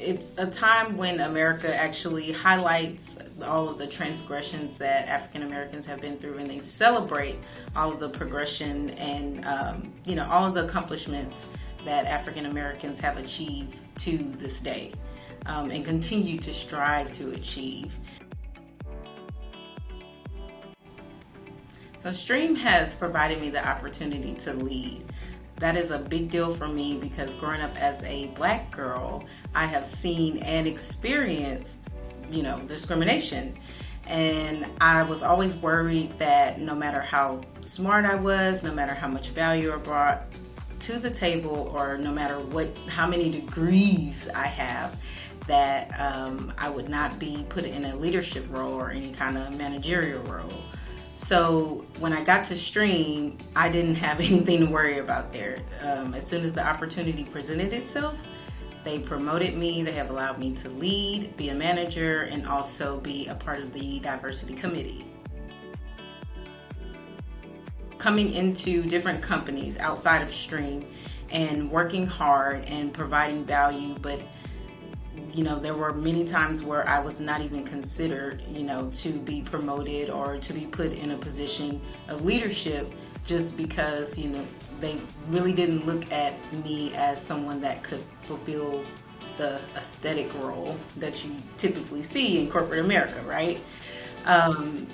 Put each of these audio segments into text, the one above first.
it's a time when America actually highlights all of the transgressions that African Americans have been through, and they celebrate all of the progression and all of the accomplishments that African Americans have achieved to this day, and continue to strive to achieve. So Stream has provided me the opportunity to lead. That is a big deal for me because growing up as a Black girl, I have seen and experienced, discrimination. And I was always worried that no matter how smart I was, no matter how much value I brought to the table, or no matter how many degrees I have, that I would not be put in a leadership role or any kind of managerial role. So when I got to Stream, I didn't have anything to worry about there. As soon as the opportunity presented itself, they promoted me. They have allowed me to lead, be a manager, and also be a part of the diversity committee. Coming into different companies outside of Stream and working hard and providing value, but there were many times where I was not even considered, to be promoted or to be put in a position of leadership, just because, they really didn't look at me as someone that could fulfill the aesthetic role that you typically see in corporate America, right?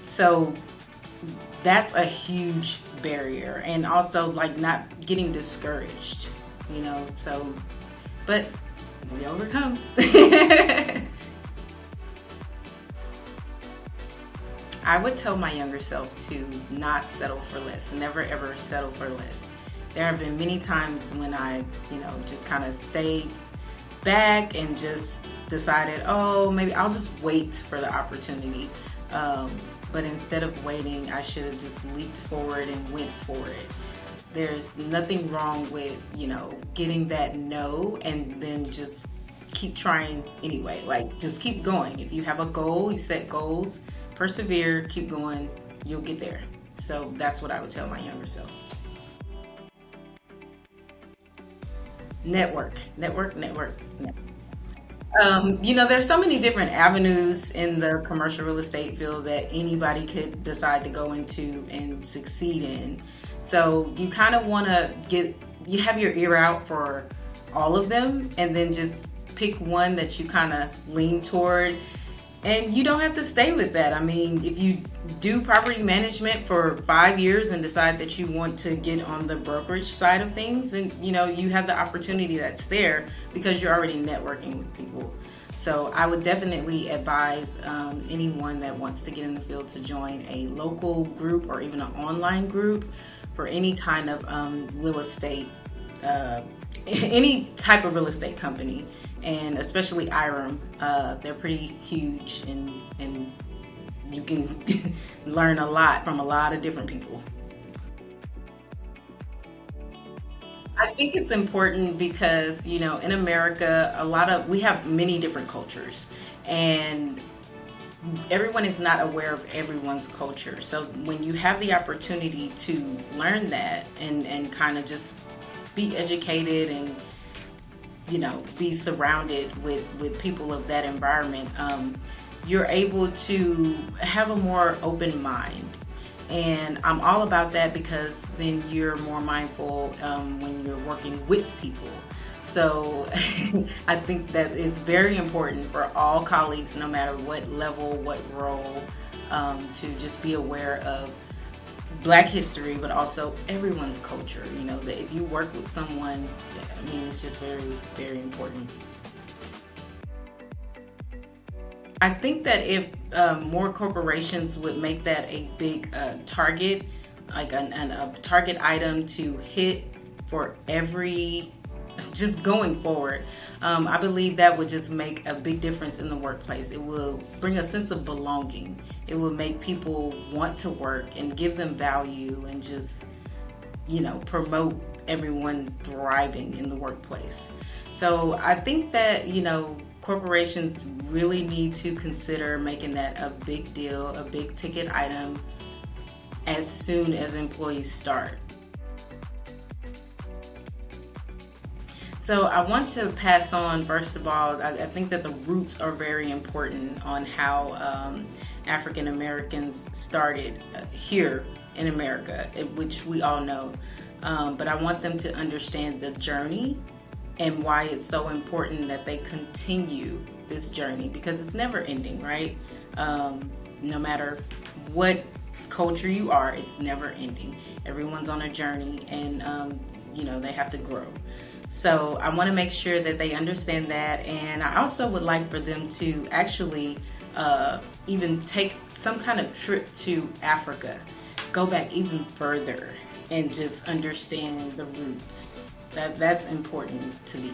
So that's a huge barrier, and also not getting discouraged, but we overcome. I would tell my younger self to not settle for less, never ever settle for less. There have been many times when I, just kind of stayed back and just decided, oh, maybe I'll just wait for the opportunity. But instead of waiting, I should have just leaped forward and went for it. There's nothing wrong with, getting that no and then just keep trying anyway. Just keep going. If you have a goal, you set goals, persevere, keep going, you'll get there. So that's what I would tell my younger self. Network. There's so many different avenues in the commercial real estate field that anybody could decide to go into and succeed in. So you kind of want to you have your ear out for all of them, and then just pick one that you kind of lean toward. And you don't have to stay with that. I mean, if you do property management for 5 years and decide that you want to get on the brokerage side of things, then you have the opportunity that's there because you're already networking with people. So I would definitely advise anyone that wants to get in the field to join a local group or even an online group for any kind of real estate, any type of real estate company, and especially IREM. They're pretty huge, and you can learn a lot from a lot of different people. I think it's important because, in America, we have many different cultures, and everyone is not aware of everyone's culture. So when you have the opportunity to learn that and kind of just be educated and be surrounded with people of that environment, you're able to have a more open mind. And I'm all about that because then you're more mindful when you're working with people. So I think that it's very important for all colleagues, no matter what level, what role, to just be aware of Black history, but also everyone's culture. That if you work with someone, it's just very, very important. I think that if more corporations would make that a big target, like a target item to hit for every, just going forward, I believe that would just make a big difference in the workplace. It will bring a sense of belonging. It will make people want to work and give them value, and just, promote everyone thriving in the workplace. So I think that, corporations really need to consider making that a big deal, a big ticket item as soon as employees start. So I want to pass on, first of all, I think that the roots are very important on how African Americans started here in America, which we all know. But I want them to understand the journey and why it's so important that they continue this journey, because it's never ending, right? No matter what culture you are, it's never ending. Everyone's on a journey, and they have to grow. So I want to make sure that they understand that, and I also would like for them to actually even take some kind of trip to Africa, go back even further, and just understand the roots. That's important to me.